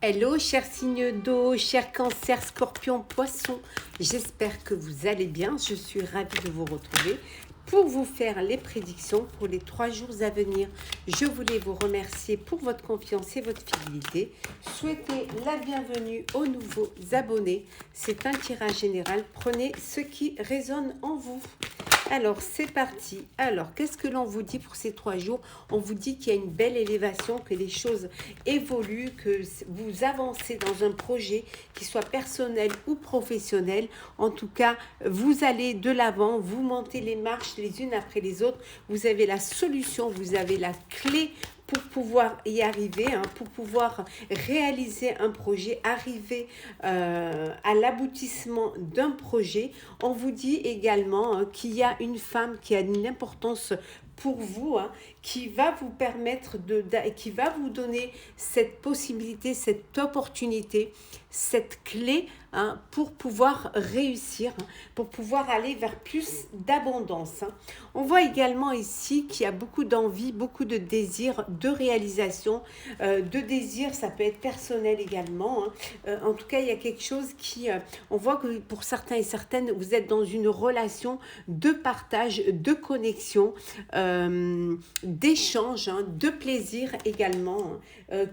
Hello, chers signes d'eau, chers cancer, scorpion, poisson. J'espère que vous allez bien. Je suis ravie de vous retrouver pour vous faire les prédictions pour les 3 jours à venir. Je voulais vous remercier pour votre confiance et votre fidélité. Souhaiter la bienvenue aux nouveaux abonnés. C'est un tirage général. Prenez ce qui résonne en vous. Alors, c'est parti. Alors, qu'est-ce que l'on vous dit pour ces 3 jours? On vous dit qu'il y a une belle élévation, que les choses évoluent, que vous avancez dans un projet, qui soit personnel ou professionnel. En tout cas, vous allez de l'avant, vous montez les marches les unes après les autres. Vous avez la solution, vous avez la clé pour pouvoir y arriver, pour pouvoir réaliser un projet, arriver à l'aboutissement d'un projet. On vous dit également qu'il y a une femme qui a une importance pour vous, qui va vous permettre qui va vous donner cette possibilité, cette opportunité, cette clé pour pouvoir réussir, pour pouvoir aller vers plus d'abondance. On voit également ici qu'il y a beaucoup d'envie, beaucoup de désir, de réalisation, de désir, ça peut être personnel également. En tout cas, il y a quelque chose qui... on voit que pour certains et certaines, vous êtes dans une relation de partage, de connexion, d'échange, de plaisir également.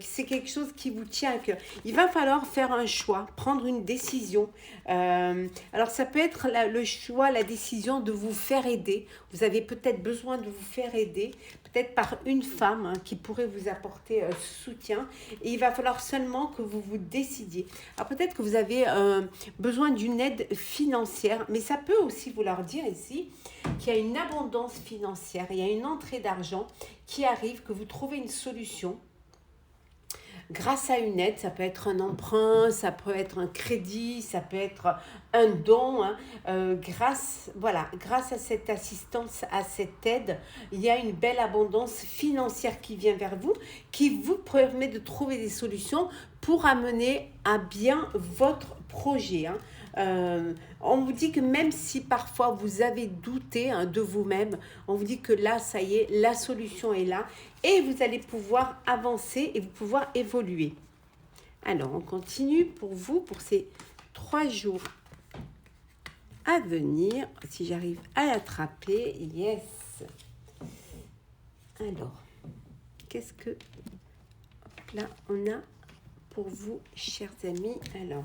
C'est quelque chose qui vous tient à cœur. Il va falloir faire un choix, prendre une décision. Alors ça peut être le choix, la décision de vous faire aider. Vous avez peut-être besoin de vous faire aider, peut-être par une femme qui pourrait vous apporter soutien. Et il va falloir seulement que vous vous décidiez. Alors peut-être que vous avez besoin d'une aide financière, mais ça peut aussi vouloir dire ici qu'il y a une abondance financière, il y a une entrée d'argent qui arrive, que vous trouvez une solution grâce à une aide. Ça peut être un emprunt, ça peut être un crédit, ça peut être un don. Grâce à cette assistance, à cette aide, il y a une belle abondance financière qui vient vers vous, qui vous permet de trouver des solutions pour amener à bien votre projet. On vous dit que même si parfois vous avez douté de vous-même, on vous dit que là, ça y est, la solution est là et vous allez pouvoir avancer et vous pouvoir évoluer. Alors, on continue pour vous, pour ces 3 jours à venir, si j'arrive à l'attraper. Yes. Alors, qu'est-ce que là on a pour vous, chers amis? Alors,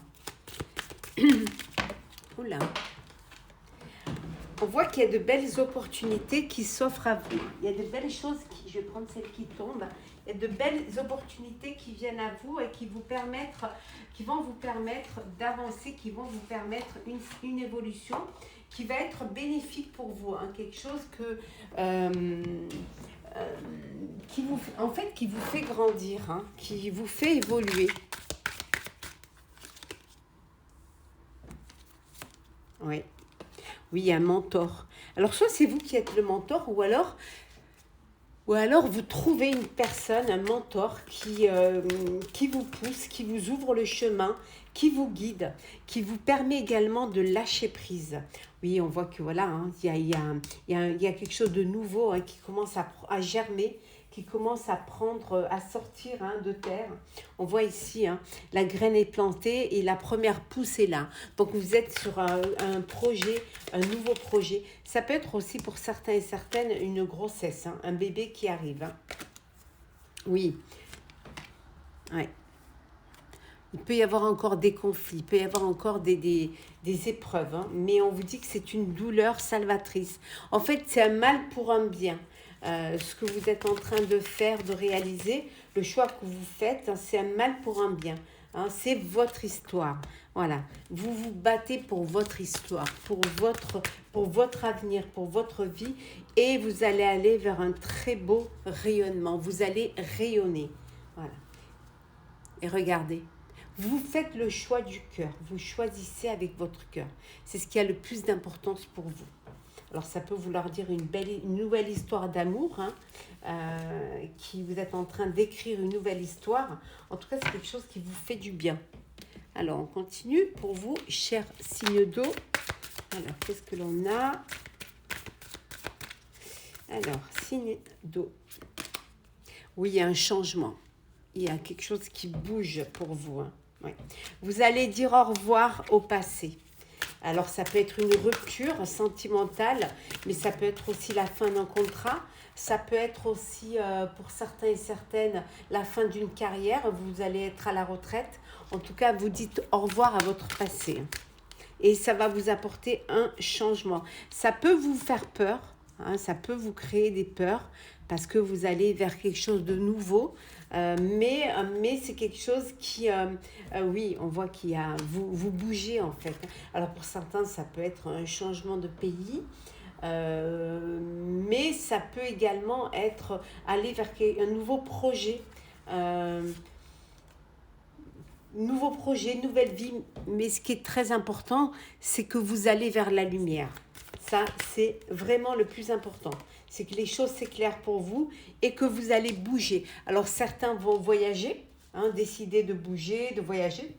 oula. On voit qu'il y a de belles opportunités qui s'offrent à vous. Il y a de belles choses je vais prendre celle qui tombe. Il y a de belles opportunités qui viennent à vous et qui vont vous permettre d'avancer, qui vont vous permettre une évolution qui va être bénéfique pour vous. Quelque chose qui vous fait grandir, qui vous fait évoluer. Oui. Oui, il y a un mentor. Alors, soit c'est vous qui êtes le mentor, ou alors vous trouvez une personne, un mentor qui vous pousse, qui vous ouvre le chemin, qui vous guide, qui vous permet également de lâcher prise. Oui, on voit que voilà, il y a quelque chose de nouveau qui commence à germer, qui commence à sortir de terre. On voit ici, la graine est plantée et la première pousse est là. Donc vous êtes sur un projet, un nouveau projet. Ça peut être aussi pour certains et certaines une grossesse, un bébé qui arrive. Oui. Ouais. Il peut y avoir encore des conflits, il peut y avoir encore des épreuves, mais on vous dit que c'est une douleur salvatrice. En fait, c'est un mal pour un bien. Ce que vous êtes en train de faire, de réaliser, le choix que vous faites, c'est un mal pour un bien. C'est votre histoire. Voilà. Vous vous battez pour votre histoire, pour votre avenir, pour votre vie, et vous allez aller vers un très beau rayonnement. Vous allez rayonner. Voilà. Et regardez. Vous faites le choix du cœur. Vous choisissez avec votre cœur. C'est ce qui a le plus d'importance pour vous. Alors, ça peut vouloir dire une nouvelle histoire d'amour, qui vous êtes en train d'écrire une nouvelle histoire. En tout cas, c'est quelque chose qui vous fait du bien. Alors, on continue pour vous, chers signes d'eau. Alors, qu'est-ce que l'on a? Alors, signe d'eau. Oui, il y a un changement. il y a quelque chose qui bouge pour vous. Hein. Ouais. Vous allez dire au revoir au passé. Alors, ça peut être une rupture sentimentale, mais ça peut être aussi la fin d'un contrat. Ça peut être aussi, pour certains et certaines, la fin d'une carrière. Vous allez être à la retraite. En tout cas, vous dites au revoir à votre passé. Et ça va vous apporter un changement. Ça peut vous faire peur, hein, ça peut vous créer des peurs parce que vous allez vers quelque chose de nouveau. Mais c'est quelque chose qui, oui, on voit qu'il y a, vous bougez en fait. Alors pour certains, ça peut être un changement de pays. Mais ça peut également être aller vers un nouveau projet. Nouveau projet, nouvelle vie, mais ce qui est très important, c'est que vous allez vers la lumière. Ça, c'est vraiment le plus important. C'est que les choses s'éclairent pour vous et que vous allez bouger. Alors, certains vont voyager, hein, décider de bouger, de voyager.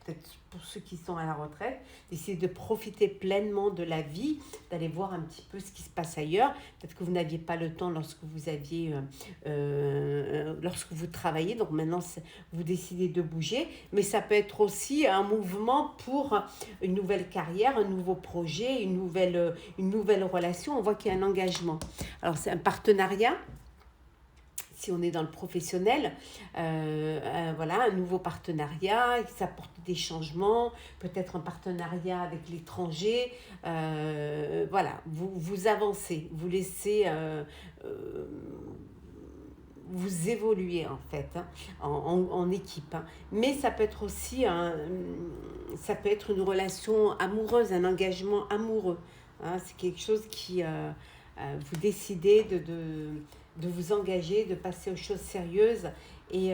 Peut-être pour ceux qui sont à la retraite, d'essayer de profiter pleinement de la vie, d'aller voir un petit peu ce qui se passe ailleurs. Peut-être que vous n'aviez pas le temps lorsque vous aviez, lorsque vous travaillez. Donc maintenant, vous décidez de bouger. Mais ça peut être aussi un mouvement pour une nouvelle carrière, un nouveau projet, une nouvelle relation. On voit qu'il y a un engagement. Alors c'est un partenariat. Si on est dans le professionnel, voilà, un nouveau partenariat, ça apporte des changements, peut-être un partenariat avec l'étranger, voilà, vous avancez, vous laissez, vous évoluer en fait, hein, en équipe. Hein. Mais ça peut être aussi, ça peut être une relation amoureuse, un engagement amoureux. Hein, c'est quelque chose qui, vous décidez de vous engager, de passer aux choses sérieuses et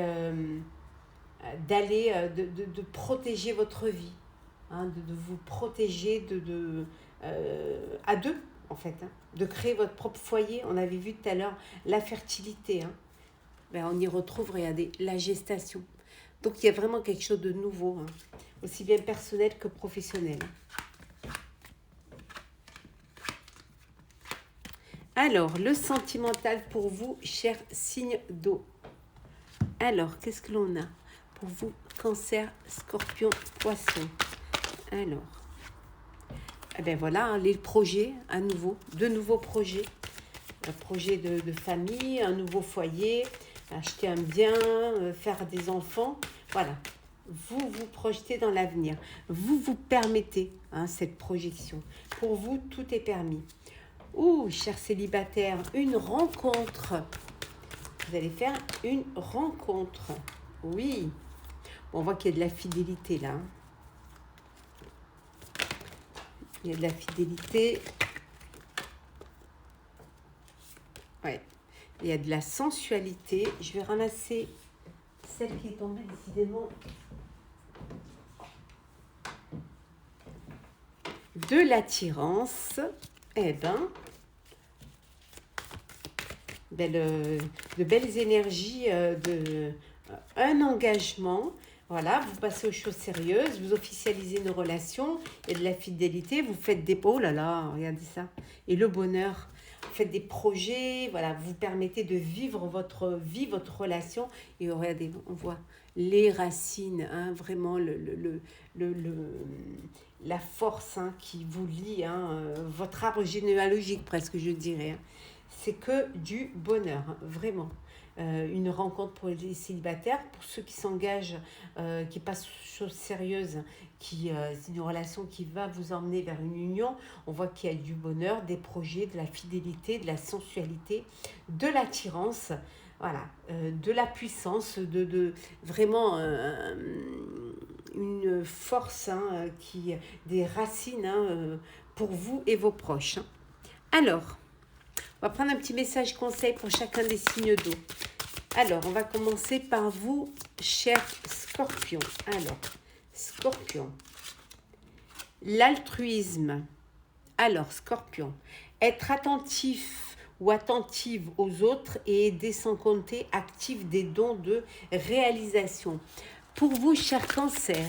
d'aller, de protéger votre vie, hein, de vous protéger à deux, en fait, hein, de créer votre propre foyer. On avait vu tout à l'heure la fertilité. Hein. Ben, on y retrouve, regardez, la gestation. Donc, il y a vraiment quelque chose de nouveau, hein, aussi bien personnel que professionnel. Alors, le sentimental pour vous, cher signe d'eau. Alors, qu'est-ce que l'on a pour vous, cancer, scorpion, poisson? Alors, eh bien voilà, les projets, à nouveau, de nouveaux projets. Un projet de famille, un nouveau foyer, acheter un bien, faire des enfants. Voilà, vous vous projetez dans l'avenir. Vous vous permettez, hein, cette projection. Pour vous, tout est permis. Ouh, cher célibataire, une rencontre. Vous allez faire une rencontre. Oui. Bon, on voit qu'il y a de la fidélité là. Il y a de la fidélité. Ouais. Il y a de la sensualité. Je vais ramasser celle qui est tombée décidément. De l'attirance. Eh ben, de belles énergies, un engagement. Voilà, vous passez aux choses sérieuses, vous officialisez une relation et de la fidélité, vous faites des... Oh là là, regardez ça. Et le bonheur, vous faites des projets, voilà, vous permettez de vivre votre vie, votre relation. Et regardez, on voit les racines, hein, vraiment la force, hein, qui vous lie, hein, votre arbre généalogique presque, je dirais. Hein. C'est que du bonheur, hein, vraiment. Une rencontre pour les célibataires, pour ceux qui s'engagent, qui passent aux choses sérieuses, c'est une relation qui va vous emmener vers une union. On voit qu'il y a du bonheur, des projets, de la fidélité, de la sensualité, de l'attirance, voilà, de la puissance, de vraiment une force, hein, des racines, hein, pour vous et vos proches. Hein. Alors, on va prendre un petit message conseil pour chacun des signes d'eau. Alors, on va commencer par vous, cher Scorpion. Alors, Scorpion. L'altruisme. Alors, Scorpion. Être attentif ou attentive aux autres et aider sans compter, active des dons de réalisation. Pour vous, cher Cancer.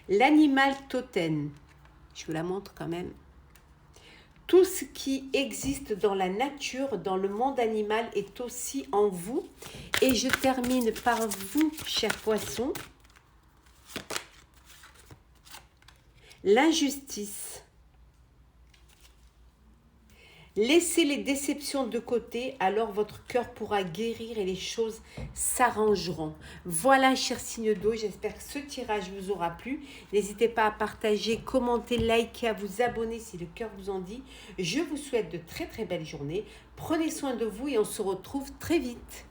L'animal totem. Je vous la montre quand même. Tout ce qui existe dans la nature, dans le monde animal, est aussi en vous. Et je termine par vous, chers poissons. L'injustice. Laissez les déceptions de côté, alors votre cœur pourra guérir et les choses s'arrangeront. Voilà, chers signes d'eau, j'espère que ce tirage vous aura plu. N'hésitez pas à partager, commenter, liker, à vous abonner si le cœur vous en dit. Je vous souhaite de très très belles journées. Prenez soin de vous et on se retrouve très vite.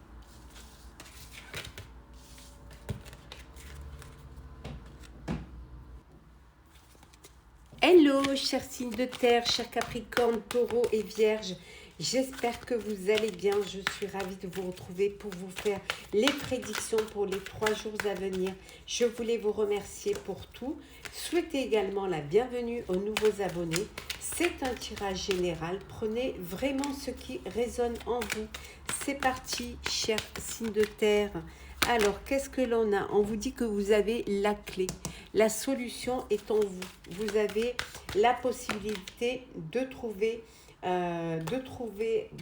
Hello, chers signes de terre, chers Capricorne, Taureau et Vierge. J'espère que vous allez bien. Je suis ravie de vous retrouver pour vous faire les prédictions pour les 3 jours à venir. Je voulais vous remercier pour tout. Souhaitez également la bienvenue aux nouveaux abonnés. C'est un tirage général. Prenez vraiment ce qui résonne en vous. C'est parti, chers signes de terre. Alors, qu'est-ce que l'on a? On vous dit que vous avez la clé. La solution est en vous. Vous avez la possibilité de trouver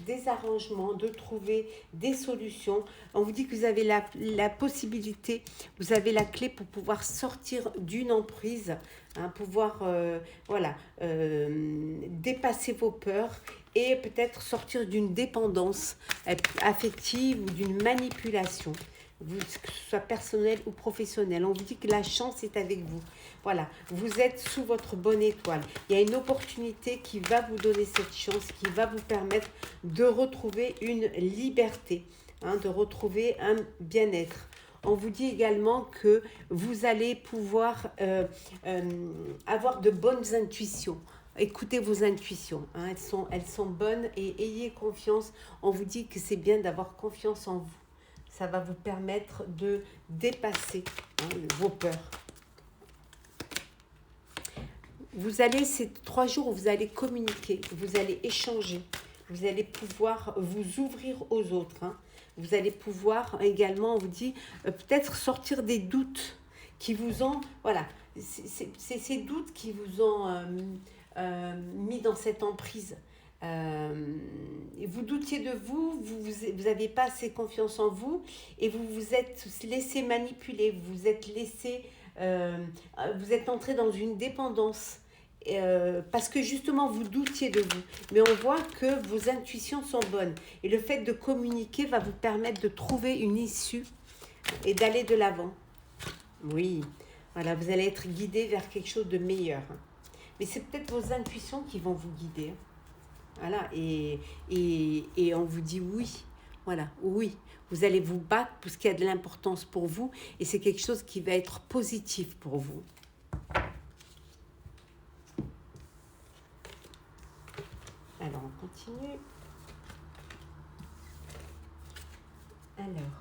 des arrangements, de trouver des solutions. On vous dit que vous avez la possibilité, vous avez la clé pour pouvoir sortir d'une emprise, pouvoir dépasser vos peurs et peut-être sortir d'une dépendance affective ou d'une manipulation. Que ce soit personnel ou professionnel. On vous dit que la chance est avec vous. Voilà, vous êtes sous votre bonne étoile. Il y a une opportunité qui va vous donner cette chance, qui va vous permettre de retrouver une liberté, de retrouver un bien-être. On vous dit également que vous allez pouvoir avoir de bonnes intuitions. Écoutez vos intuitions, elles sont bonnes et ayez confiance. On vous dit que c'est bien d'avoir confiance en vous. Ça va vous permettre de dépasser vos peurs. Vous allez, ces 3 jours où vous allez communiquer, vous allez échanger, vous allez pouvoir vous ouvrir aux autres. Vous allez pouvoir également, on vous dit, peut-être sortir des doutes qui vous ont, voilà, c'est ces doutes qui vous ont mis dans cette emprise. Vous doutiez de vous, vous n'avez pas assez confiance en vous et vous vous êtes laissé manipuler, vous êtes laissé, vous êtes entré dans une dépendance parce que justement vous doutiez de vous. Mais on voit que vos intuitions sont bonnes et le fait de communiquer va vous permettre de trouver une issue et d'aller de l'avant. Oui, voilà, vous allez être guidé vers quelque chose de meilleur. Mais c'est peut-être vos intuitions qui vont vous guider. Voilà, et on vous dit oui, voilà, oui, vous allez vous battre pour ce qui a de l'importance pour vous et c'est quelque chose qui va être positif pour vous. Alors, on continue. Alors,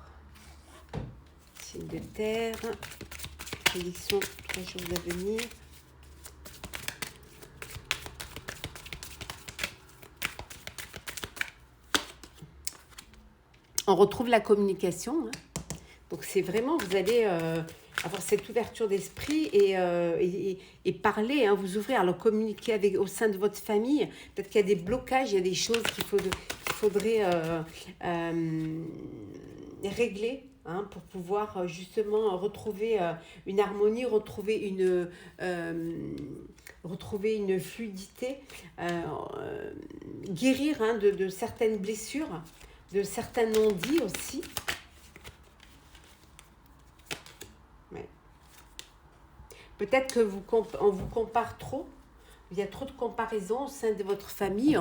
signe de terre, prédiction 3 jours à venir. On retrouve la communication. Donc, c'est vraiment, vous allez avoir cette ouverture d'esprit et parler, vous ouvrir, alors communiquer au sein de votre famille. Peut-être qu'il y a des blocages, il y a des choses qu'il faudrait régler pour pouvoir justement retrouver une harmonie, retrouver une fluidité, guérir de certaines blessures, de certains non-dits aussi. Ouais. Peut-être on vous compare trop. Il y a trop de comparaisons au sein de votre famille.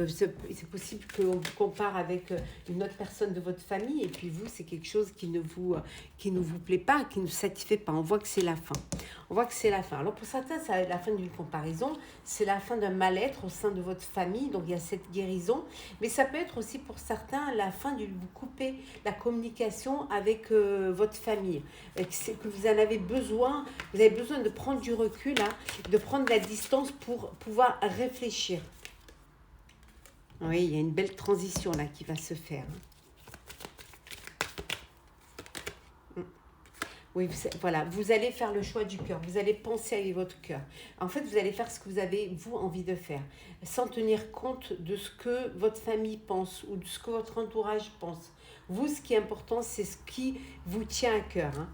C'est possible qu'on vous compare avec une autre personne de votre famille et puis vous, c'est quelque chose qui ne vous plaît pas, qui ne vous satisfait pas. On voit que c'est la fin. Alors pour certains, c'est la fin d'une comparaison, c'est la fin d'un mal-être au sein de votre famille, donc il y a cette guérison. Mais ça peut être aussi pour certains la fin de vous couper la communication avec votre famille. Que vous en avez besoin, vous avez besoin de prendre du recul, de prendre la distance pour pouvoir réfléchir. Oui, il y a une belle transition là qui va se faire. Oui, voilà, vous allez faire le choix du cœur, vous allez penser avec votre cœur. En fait, vous allez faire ce que vous avez, vous, envie de faire, sans tenir compte de ce que votre famille pense ou de ce que votre entourage pense. Vous, ce qui est important, c'est ce qui vous tient à cœur. Hein.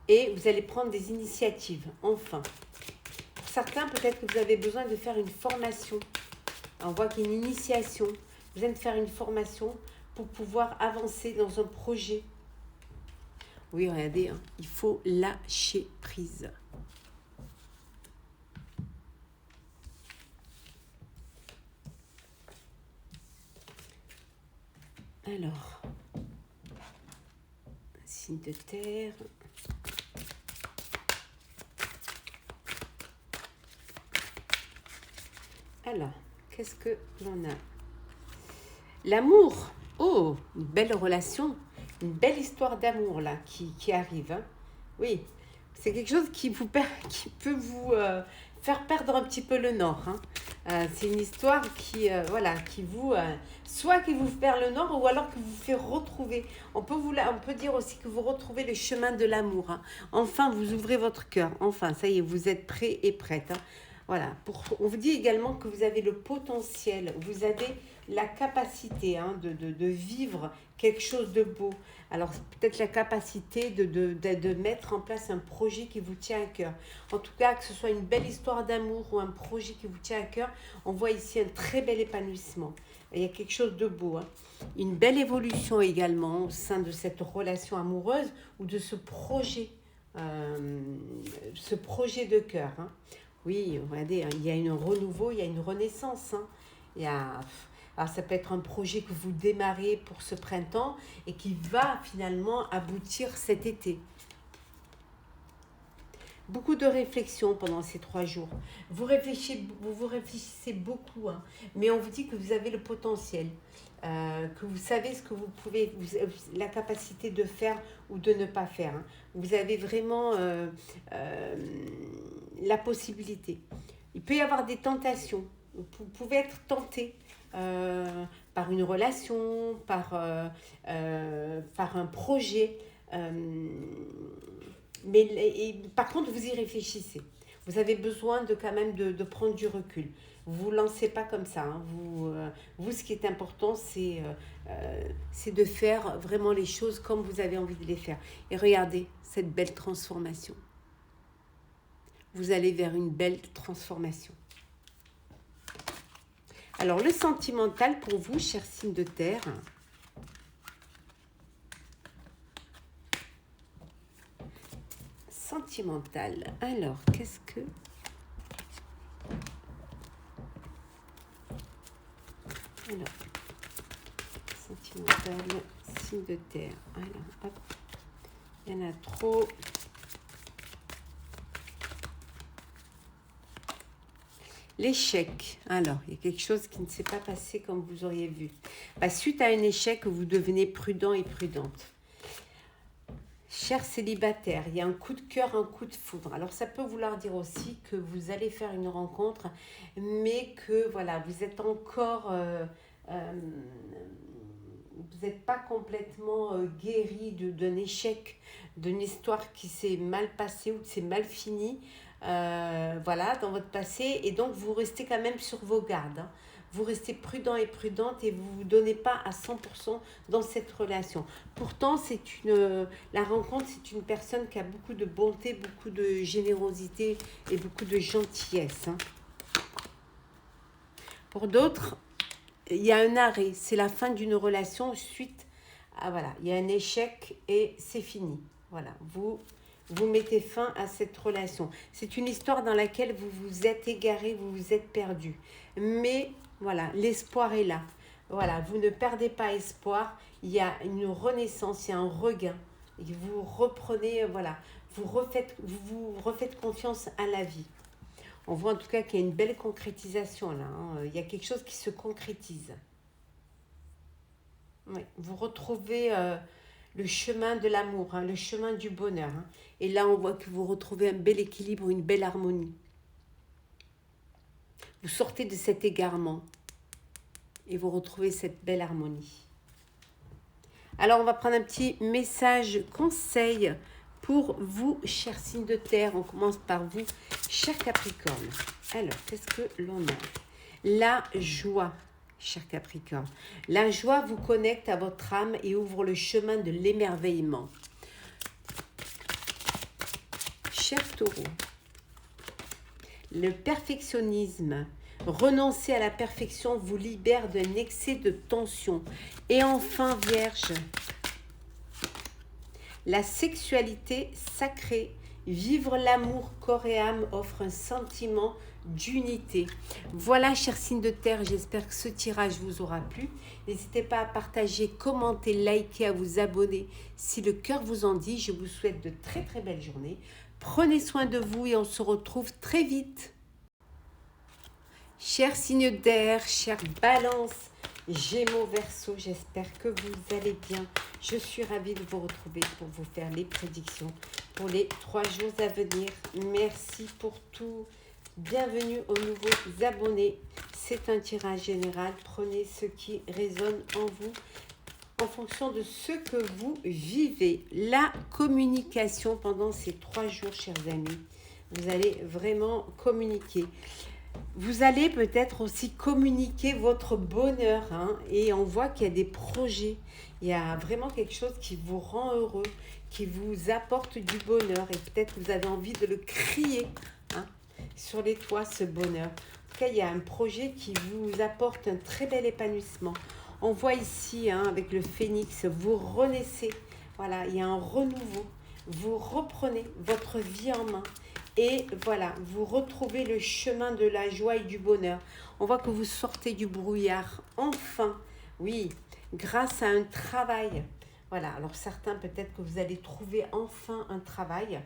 Et vous allez prendre des initiatives, enfin. Pour certains, peut-être que vous avez besoin de faire une formation. On voit qu'il y a une initiation. Vous allez faire une formation pour pouvoir avancer dans un projet. Oui, regardez, hein, il faut lâcher prise. Alors, signe de terre. Alors, qu'est-ce que l'on a? L'amour. Oh, une belle relation, une belle histoire d'amour là qui arrive. Hein. Oui, c'est quelque chose qui peut vous faire perdre un petit peu le nord. Hein. C'est une histoire qui vous soit qui vous perd le nord ou alors qui vous fait retrouver. On peut dire aussi que vous retrouvez le chemin de l'amour. Hein. Enfin, vous ouvrez votre cœur. Enfin, ça y est, vous êtes prêts et prêtes. Hein. Voilà. On vous dit également que vous avez le potentiel, vous avez la capacité de vivre quelque chose de beau. Alors, peut-être la capacité de mettre en place un projet qui vous tient à cœur. En tout cas, que ce soit une belle histoire d'amour ou un projet qui vous tient à cœur, on voit ici un très bel épanouissement. Il y a quelque chose de beau. Hein. Une belle évolution également au sein de cette relation amoureuse ou de ce projet de cœur. Hein. Oui, regardez, hein, il y a un renouveau, il y a une renaissance. Hein. Alors ça peut être un projet que vous démarrez pour ce printemps et qui va finalement aboutir cet été. Beaucoup de réflexion pendant ces 3 jours. Vous réfléchissez beaucoup, hein, mais on vous dit que vous avez le potentiel, que vous savez ce que vous pouvez, la capacité de faire ou de ne pas faire. Hein. Vous avez vraiment la possibilité. Il peut y avoir des tentations. Vous pouvez être tenté par une relation, par un projet. Par contre, vous y réfléchissez. Vous avez besoin quand même de prendre du recul. Vous ne lancez pas comme ça. Hein. Vous, ce qui est important, c'est de faire vraiment les choses comme vous avez envie de les faire. Et regardez cette belle transformation. Vous allez vers une belle transformation. Alors, le sentimental pour vous, chers signes de terre. Sentimental. Alors, qu'est-ce que... Alors, sentimental, signe de terre. Alors, hop. Il y en a trop. L'échec. Alors, il y a quelque chose qui ne s'est pas passé comme vous auriez vu. Suite à un échec, vous devenez prudent et prudente. Cher célibataire, il y a un coup de cœur, un coup de foudre. Alors, ça peut vouloir dire aussi que vous allez faire une rencontre, mais que, voilà, vous êtes encore... vous n'êtes pas complètement guéri d'un échec, d'une histoire qui s'est mal passée ou qui s'est mal finie. Voilà, dans votre passé, et donc vous restez quand même sur vos gardes. Hein. Vous restez prudent et prudente et vous ne vous donnez pas à 100% dans cette relation. Pourtant, la rencontre, c'est une personne qui a beaucoup de bonté, beaucoup de générosité et beaucoup de gentillesse. Hein. Pour d'autres, il y a un arrêt, c'est la fin d'une relation suite à, voilà, il y a un échec et c'est fini. Voilà, vous mettez fin à cette relation. C'est une histoire dans laquelle vous vous êtes égaré, vous vous êtes perdu. Mais voilà, l'espoir est là. Voilà, vous ne perdez pas espoir. Il y a une renaissance, il y a un regain. Et vous reprenez, voilà, vous refaites confiance à la vie. On voit en tout cas qu'il y a une belle concrétisation là. Hein. Il y a quelque chose qui se concrétise. Oui, vous retrouvez... le chemin de l'amour, hein, le chemin du bonheur. Hein. Et là, on voit que vous retrouvez un bel équilibre, une belle harmonie. Vous sortez de cet égarement et vous retrouvez cette belle harmonie. Alors, on va prendre un petit message conseil pour vous, chers signes de terre. On commence par vous, chers Capricorne. Alors, qu'est-ce que l'on a? La joie, cher Capricorne. La joie vous connecte à votre âme et ouvre le chemin de l'émerveillement. Cher Taureau, le perfectionnisme, renoncer à la perfection vous libère d'un excès de tension. Et enfin, Vierge, la sexualité sacrée, vivre l'amour corps et âme offre un sentiment d'unité. Voilà, chers signes de terre, j'espère que ce tirage vous aura plu. N'hésitez pas à partager, commenter, liker, à vous abonner si le cœur vous en dit. Je vous souhaite de très très belles journées. Prenez soin de vous et on se retrouve très vite. Chers signes d'air, chers balances, Gémeaux, Verseau, j'espère que vous allez bien. Je suis ravie de vous retrouver pour vous faire les prédictions pour les 3 jours à venir. Merci pour tout. Bienvenue aux nouveaux abonnés. C'est un tirage général. Prenez ce qui résonne en vous en fonction de ce que vous vivez. La communication pendant ces 3 jours, chers amis. Vous allez vraiment communiquer. Vous allez peut-être aussi communiquer votre bonheur. Et on voit qu'il y a des projets. Il y a vraiment quelque chose qui vous rend heureux, qui vous apporte du bonheur. Et peut-être que vous avez envie de le crier sur les toits, ce bonheur. En tout cas, il y a un projet qui vous apporte un très bel épanouissement. On voit ici, avec le phénix, vous renaissez. Voilà, il y a un renouveau. Vous reprenez votre vie en main. Et voilà, vous retrouvez le chemin de la joie et du bonheur. On voit que vous sortez du brouillard. Enfin, oui, grâce à un travail. Voilà, alors certains, peut-être que vous allez trouver enfin un travail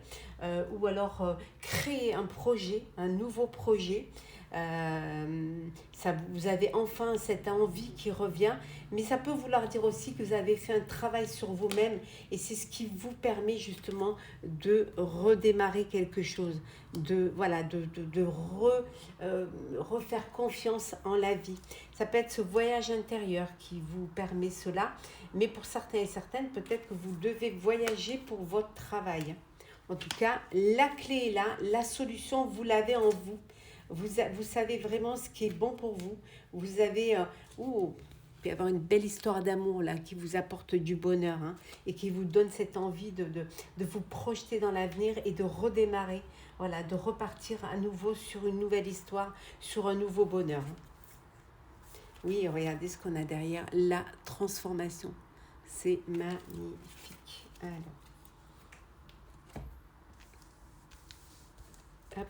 ou alors créer un projet, un nouveau projet. Vous avez enfin cette envie qui revient, mais ça peut vouloir dire aussi que vous avez fait un travail sur vous-même et c'est ce qui vous permet justement de redémarrer quelque chose, de refaire confiance en la vie. Ça peut être ce voyage intérieur qui vous permet cela, mais pour certains et certaines, peut-être que vous devez voyager pour votre travail. En tout cas, la clé est là, la solution, vous l'avez en vous. Vous savez vraiment ce qui est bon pour vous. Vous avez, il peut y avoir une belle histoire d'amour là qui vous apporte du bonheur et qui vous donne cette envie de vous projeter dans l'avenir et de redémarrer, voilà, de repartir à nouveau sur une nouvelle histoire, sur un nouveau bonheur. Oui, regardez ce qu'on a derrière, la transformation. C'est magnifique. Alors, hop.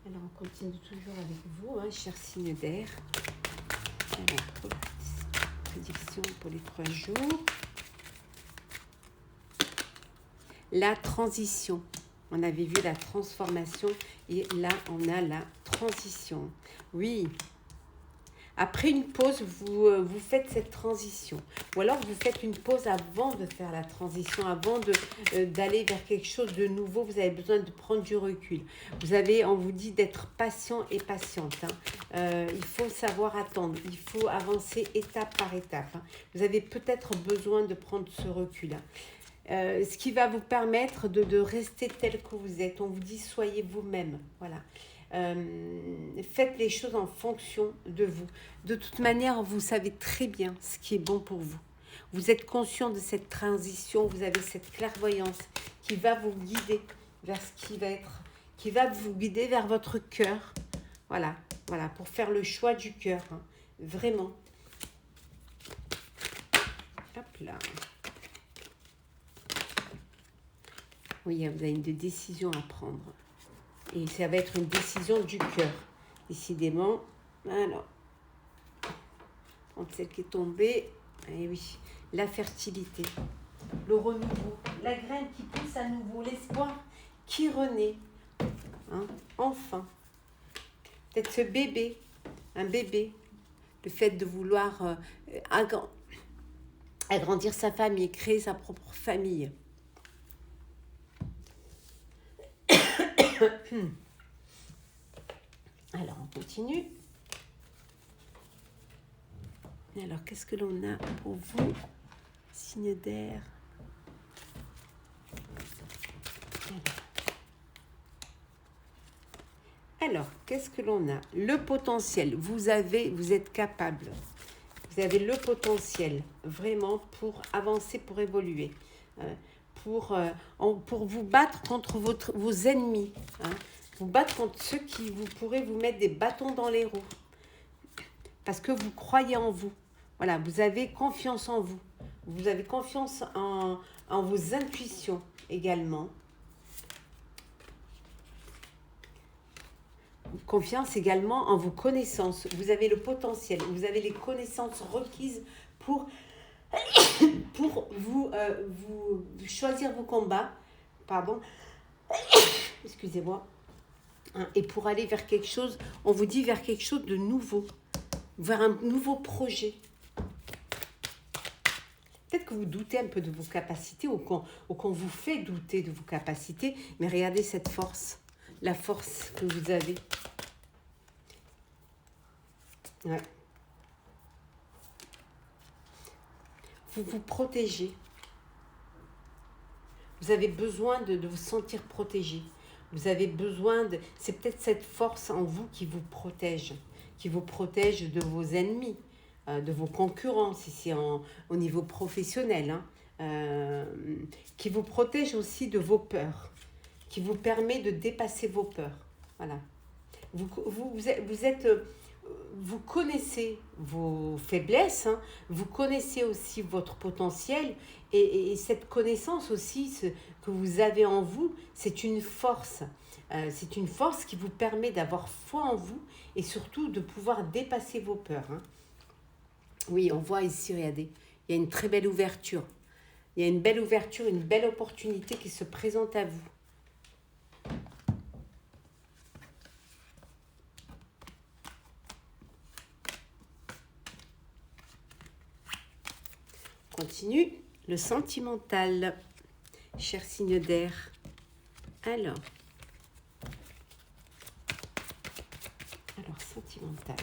Alors, on continue toujours avec vous, chers signes d'air. Alors, prédiction pour les 3 jours. La transition. On avait vu la transformation et là, on a la transition. Oui. Après une pause, vous faites cette transition. Ou alors, vous faites une pause avant de faire la transition, avant d'aller vers quelque chose de nouveau. Vous avez besoin de prendre du recul. On vous dit d'être patient et patiente. Il faut savoir attendre. Il faut avancer étape par étape. Vous avez peut-être besoin de prendre ce recul. Ce qui va vous permettre de rester tel que vous êtes. On vous dit, soyez vous-même. Voilà. Faites les choses en fonction de vous. De toute manière, vous savez très bien ce qui est bon pour vous. Vous êtes conscient de cette transition, vous avez cette clairvoyance qui va vous guider vers ce qui va vous guider vers votre cœur. Voilà, pour faire le choix du cœur. Vraiment. Hop là. Oui, vous avez une décision à prendre. Et ça va être une décision du cœur. Décidément, alors, prendre celle qui est tombée. Et oui, la fertilité, le renouveau, la graine qui pousse à nouveau, l'espoir qui renaît. Enfin, peut-être ce bébé, un bébé, le fait de vouloir agrandir sa famille, créer sa propre famille. Alors, on continue. Alors, qu'est-ce que l'on a pour vous? Signe d'air. Alors, qu'est-ce que l'on a? Le potentiel. Vous êtes capable. Vous avez le potentiel vraiment pour avancer, pour évoluer, pour vous battre contre vos ennemis, hein, vous battre contre ceux qui vous pourraient vous mettre des bâtons dans les roues, parce que vous croyez en vous. Voilà, vous avez confiance en vous. Vous avez confiance en vos intuitions également. Confiance également en vos connaissances. Vous avez le potentiel, vous avez les connaissances requises pour vous choisir vos combats. Pardon. Excusez-moi. Et pour aller vers quelque chose, on vous dit vers quelque chose de nouveau, vers un nouveau projet. Peut-être que vous doutez un peu de vos capacités ou qu'on vous fait douter de vos capacités, mais regardez cette force, la force que vous avez. Ouais. Vous vous protégez. Vous avez besoin de vous sentir protégé. Vous avez besoin de... C'est peut-être cette force en vous qui vous protège de vos ennemis, de vos concurrents, si c'est au niveau professionnel, hein, qui vous protège aussi de vos peurs, qui vous permet de dépasser vos peurs. Voilà. Vous connaissez vos faiblesses, hein, vous connaissez aussi votre potentiel et cette connaissance aussi que vous avez en vous, c'est une force. C'est une force qui vous permet d'avoir foi en vous et surtout de pouvoir dépasser vos peurs. Hein. Oui, on voit ici, regardez, il y a une très belle ouverture. Il y a une belle ouverture, une belle opportunité qui se présente à vous. Continue le sentimental, cher signe d'air. Alors, sentimental.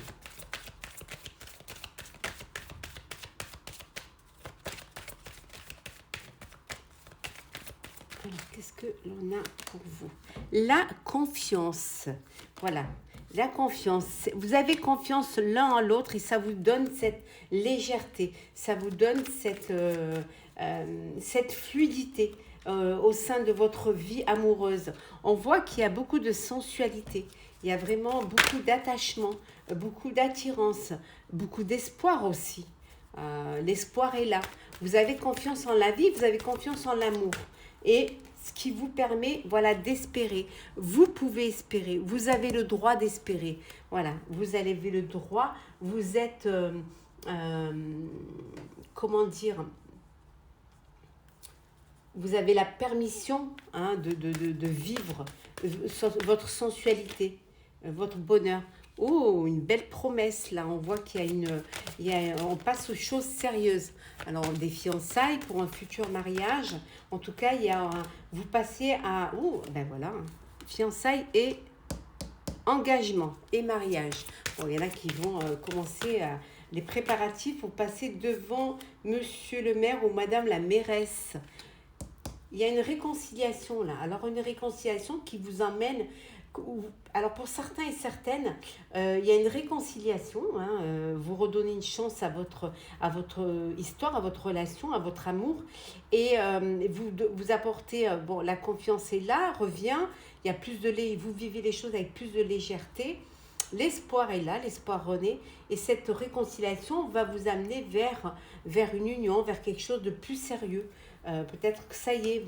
Alors, qu'est-ce que l'on a pour vous? La confiance. Voilà, la confiance. Vous avez confiance l'un en l'autre et ça vous donne cette légèreté, ça vous donne cette fluidité au sein de votre vie amoureuse. On voit qu'il y a beaucoup de sensualité, il y a vraiment beaucoup d'attachement, beaucoup d'attirance, beaucoup d'espoir aussi. L'espoir est là. Vous avez confiance en la vie, vous avez confiance en l'amour. Et ce qui vous permet, voilà, d'espérer. Vous pouvez espérer, vous avez le droit d'espérer. Voilà, vous avez le droit, vous êtes, comment dire, vous avez la permission, hein, de vivre votre sensualité, votre bonheur. Oh, une belle promesse là, on voit qu'il y a on passe aux choses sérieuses. Alors, des fiançailles pour un futur mariage, en tout cas, vous passez à, ben voilà, fiançailles et engagement et mariage. Bon, il y en a qui vont commencer les préparatifs pour passer devant monsieur le maire ou madame la mairesse. Il y a une réconciliation là. Alors, une réconciliation qui vous emmène... Alors, pour certains et certaines, il y a une réconciliation. Hein, vous redonnez une chance à votre histoire, à votre relation, à votre amour. Et vous apportez... bon, la confiance est là, revient. Il y a plus de... Vous vivez les choses avec plus de légèreté. L'espoir est là, l'espoir renaît. Et cette réconciliation va vous amener vers une union, vers quelque chose de plus sérieux. Peut-être que ça y est,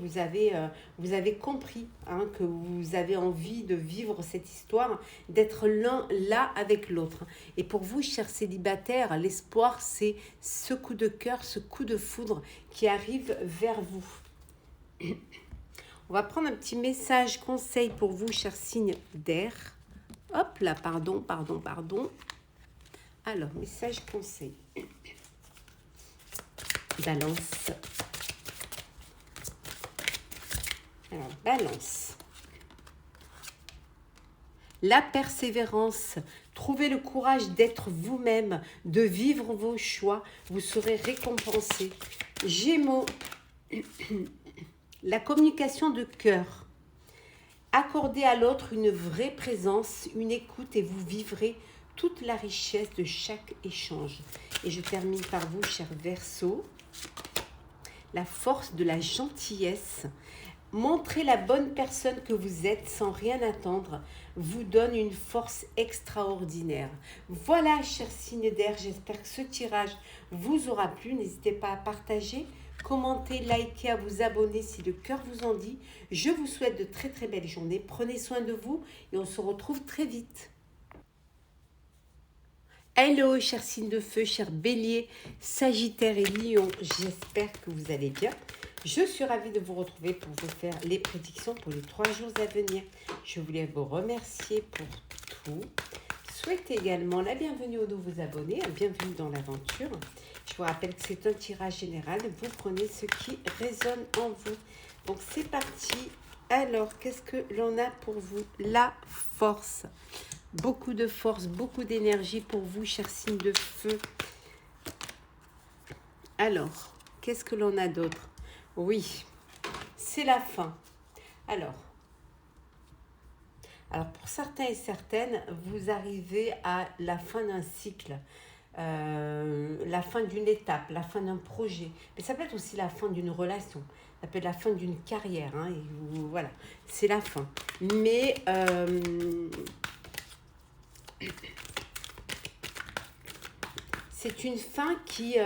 vous avez compris, hein, que vous avez envie de vivre cette histoire, d'être l'un là avec l'autre. Et pour vous, chers célibataires, l'espoir, c'est ce coup de cœur, ce coup de foudre qui arrive vers vous. On va prendre un petit message conseil pour vous, chers signes d'air. Hop là, pardon. Alors, message conseil. Balance. Alors, balance. la persévérance. Trouvez le courage d'être vous-même, de vivre vos choix. Vous serez récompensé. Gémeaux, la communication de cœur. Accordez à l'autre une vraie présence, une écoute et vous vivrez toute la richesse de chaque échange. Et je termine par vous, chers Verseaux. La force de la gentillesse. Montrez la bonne personne que vous êtes sans rien attendre vous donne une force extraordinaire. Voilà, chers signes d'air, j'espère que ce tirage vous aura plu. N'hésitez pas à partager, commenter, liker, à vous abonner si le cœur vous en dit. Je vous souhaite de très très belles journées. Prenez soin de vous et on se retrouve très vite. Hello, chers signes de feu, chers béliers, sagittaire et lion, j'espère que vous allez bien. Je suis ravie de vous retrouver pour vous faire les prédictions pour les 3 jours à venir. Je voulais vous remercier pour tout. Souhaite également la bienvenue aux nouveaux abonnés, bienvenue dans l'aventure. Je vous rappelle que c'est un tirage général, vous prenez ce qui résonne en vous. Donc c'est parti. Alors, qu'est-ce que l'on a pour vous? La force. Beaucoup de force, beaucoup d'énergie pour vous, chers signes de feu. Alors, qu'est-ce que l'on a d'autre? Oui, c'est la fin. Alors, pour certains et certaines, vous arrivez à la fin d'un cycle, la fin d'une étape, la fin d'un projet. Mais ça peut être aussi la fin d'une relation. Ça peut être la fin d'une carrière. Hein, et voilà, c'est la fin. Mais c'est une fin qui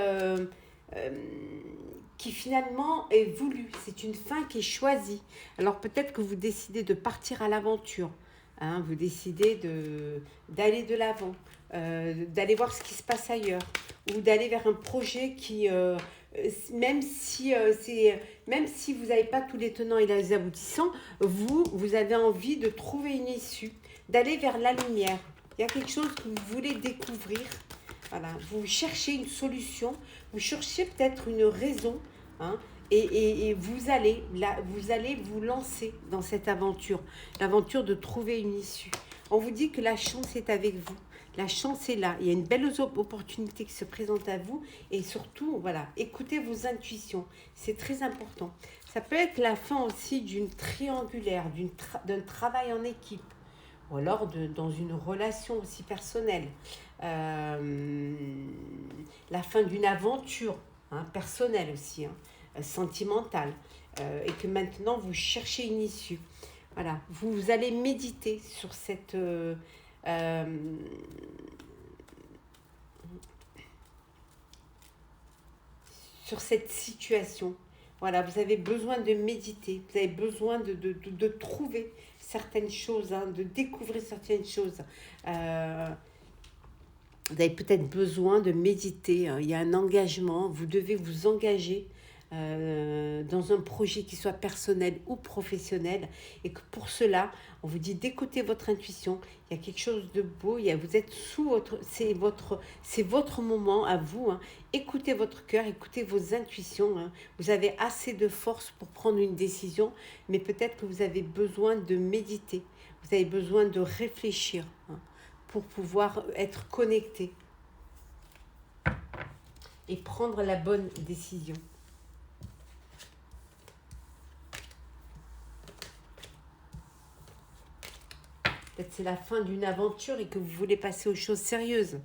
finalement est voulue. C'est une fin qui est choisie. Alors peut-être que vous décidez de partir à l'aventure. Hein, vous décidez d'aller de l'avant, d'aller voir ce qui se passe ailleurs. Ou d'aller vers un projet qui, même si vous n'avez pas tous les tenants et les aboutissants, vous avez envie de trouver une issue, d'aller vers la lumière. Il y a quelque chose que vous voulez découvrir. Voilà, vous cherchez une solution, vous cherchez peut-être une raison, hein, et vous allez vous lancer dans cette aventure, l'aventure de trouver une issue. On vous dit que la chance est avec vous, la chance est là, il y a une belle opportunité qui se présente à vous, et surtout, voilà, écoutez vos intuitions, c'est très important. Ça peut être la fin aussi d'une triangulaire, d'un travail en équipe, ou alors dans une relation aussi personnelle. La fin d'une aventure, hein, personnelle aussi, hein, sentimentale, et que maintenant vous cherchez une issue. Voilà, vous allez méditer sur cette situation. Voilà, vous avez besoin de méditer, vous avez besoin de trouver certaines choses, hein, de découvrir certaines choses. Vous avez peut-être besoin de méditer, hein. Il y a un engagement, vous devez vous engager dans un projet qui soit personnel ou professionnel, et que pour cela, on vous dit d'écouter votre intuition. Il y a quelque chose de beau, vous êtes sous votre... C'est votre moment à vous, hein. Écoutez votre cœur, écoutez vos intuitions, hein. Vous avez assez de force pour prendre une décision, mais peut-être que vous avez besoin de méditer, vous avez besoin de réfléchir, hein, pour pouvoir être connecté et prendre la bonne décision. Peut-être c'est la fin d'une aventure et que vous voulez passer aux choses sérieuses.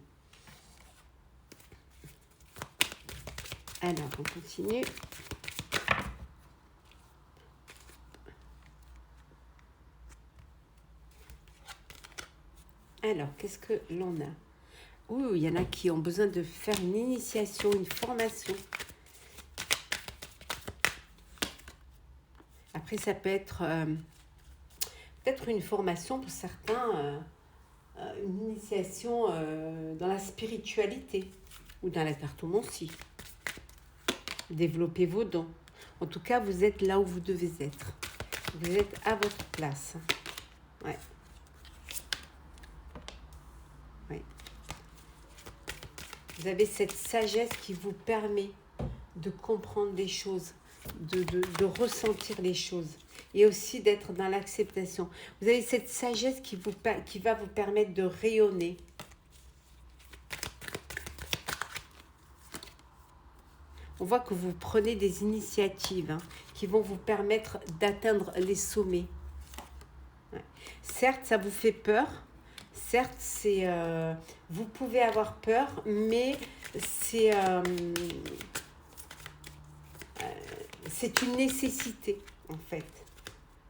Alors, on continue. Alors, qu'est-ce que l'on a? Il y en a qui ont besoin de faire une initiation, une formation. Après, ça peut être peut-être une formation pour certains, une initiation dans la spiritualité ou dans la cartomancie. Développez vos dons. En tout cas, vous êtes là où vous devez être. Vous êtes à votre place. Ouais. Ouais. Vous avez cette sagesse qui vous permet de comprendre les choses, de ressentir les choses. et aussi d'être dans l'acceptation. Vous avez cette sagesse qui va vous permettre de rayonner. On voit que vous prenez des initiatives qui vont vous permettre d'atteindre les sommets. Ouais. Certes, ça vous fait peur. Certes, vous pouvez avoir peur, mais c'est une nécessité, en fait.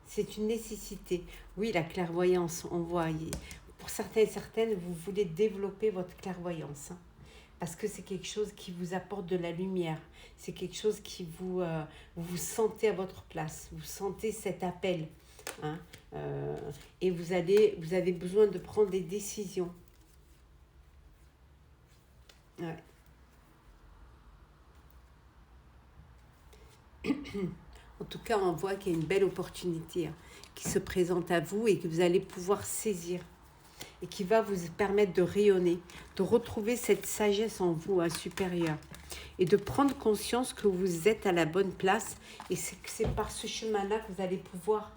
C'est une nécessité. Oui, la clairvoyance, on voit. Pour certains et certaines, vous voulez développer votre clairvoyance. Parce que c'est quelque chose qui vous apporte de la lumière. C'est quelque chose qui vous sentez à votre place. Vous sentez cet appel. Et vous avez besoin de prendre des décisions. Ouais. En tout cas, on voit qu'il y a une belle opportunité qui se présente à vous et que vous allez pouvoir saisir. Et qui va vous permettre de rayonner, de retrouver cette sagesse en vous supérieure. Et de prendre conscience que vous êtes à la bonne place. Et c'est par ce chemin-là que vous allez pouvoir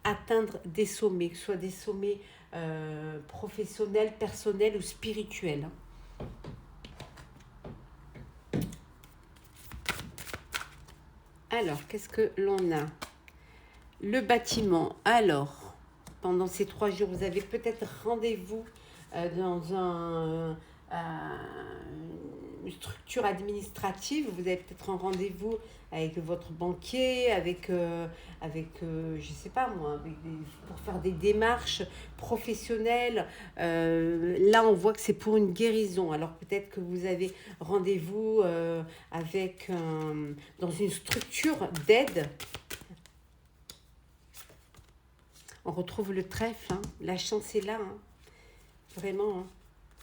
atteindre des sommets, que ce soit des sommets professionnels, personnels ou spirituels. Alors, qu'est-ce que l'on a? Le bâtiment. Alors, pendant ces 3 jours, vous avez peut-être rendez-vous dans une structure administrative. Vous avez peut-être un rendez-vous avec votre banquier, avec je sais pas moi, pour faire des démarches professionnelles. Là, on voit que c'est pour une guérison. Alors peut-être que vous avez rendez-vous dans une structure d'aide. On retrouve le trèfle, la chance est là, vraiment.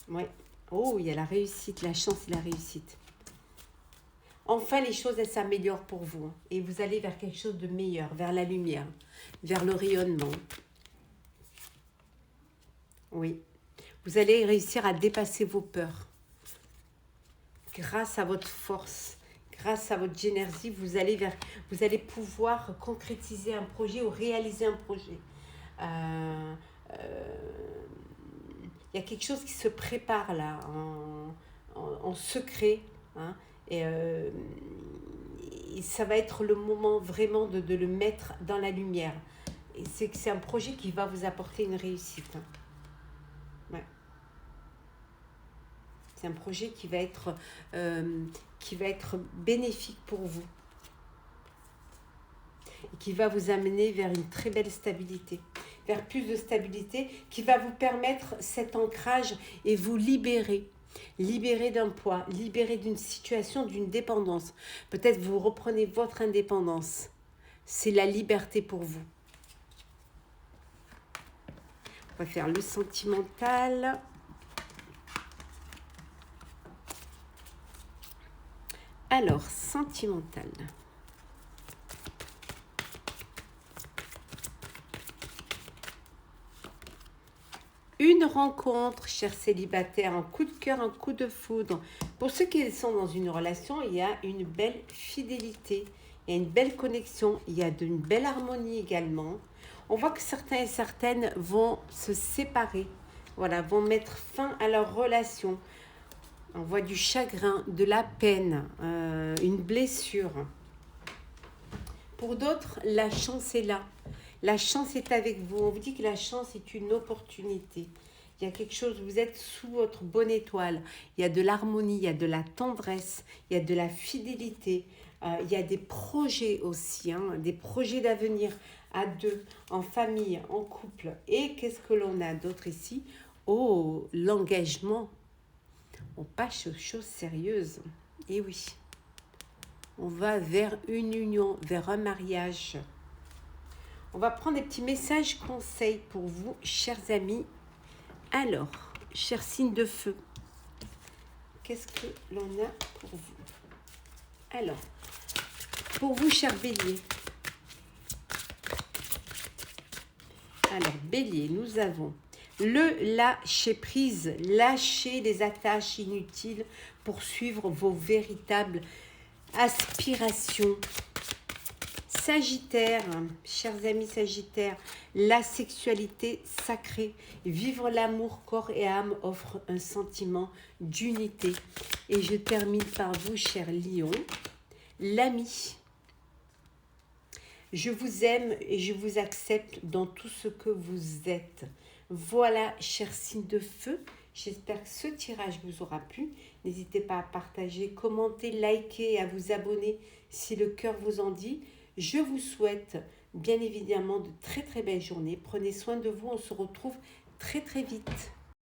Ouais. Oh, il y a la réussite, la chance et la réussite. Enfin, les choses, elles s'améliorent pour vous. Et vous allez vers quelque chose de meilleur, vers la lumière, vers le rayonnement. Oui. Vous allez réussir à dépasser vos peurs. Grâce à votre force, grâce à votre énergie, vous allez pouvoir concrétiser un projet ou réaliser un projet. Il y a quelque chose qui se prépare là, en secret, et ça va être le moment vraiment de le mettre dans la lumière. Et c'est un projet qui va vous apporter une réussite. Ouais. C'est un projet qui va être bénéfique pour vous. Et qui va vous amener vers une très belle stabilité, vers plus de stabilité, qui va vous permettre cet ancrage et vous libérer d'un poids, libérer d'une situation, d'une dépendance. Peut-être vous reprenez votre indépendance. C'est la liberté pour vous. On va faire le sentimental. Alors, sentimental. Une rencontre, chers célibataires, un coup de cœur, un coup de foudre. Pour ceux qui sont dans une relation, il y a une belle fidélité, il y a une belle connexion, il y a une belle harmonie également. On voit que certains et certaines vont se séparer, voilà, vont mettre fin à leur relation. On voit du chagrin, de la peine, une blessure. Pour d'autres, la chance est là. La chance est avec vous. On vous dit que la chance est une opportunité. Il y a quelque chose, vous êtes sous votre bonne étoile. Il y a de l'harmonie, il y a de la tendresse, il y a de la fidélité. Il y a des projets aussi, des projets d'avenir à deux, en famille, en couple. Et qu'est-ce que l'on a d'autre ici? Oh, l'engagement. On passe aux choses sérieuses. Et oui, on va vers une union, vers un mariage. On va prendre des petits messages conseils pour vous, chers amis. Alors, chers signes de feu, qu'est-ce que l'on a pour vous? Alors, pour vous, chers béliers. Alors, bélier, nous avons le lâcher-prise. Lâchez les attaches inutiles pour suivre vos véritables aspirations. Sagittaire, chers amis Sagittaires, la sexualité sacrée, vivre l'amour corps et âme offre un sentiment d'unité. Et je termine par vous, cher Lion, l'ami. Je vous aime et je vous accepte dans tout ce que vous êtes. Voilà, chers signes de feu, j'espère que ce tirage vous aura plu. N'hésitez pas à partager, commenter, liker et à vous abonner si le cœur vous en dit. Je vous souhaite bien évidemment de très très belles journées. Prenez soin de vous, on se retrouve très très vite.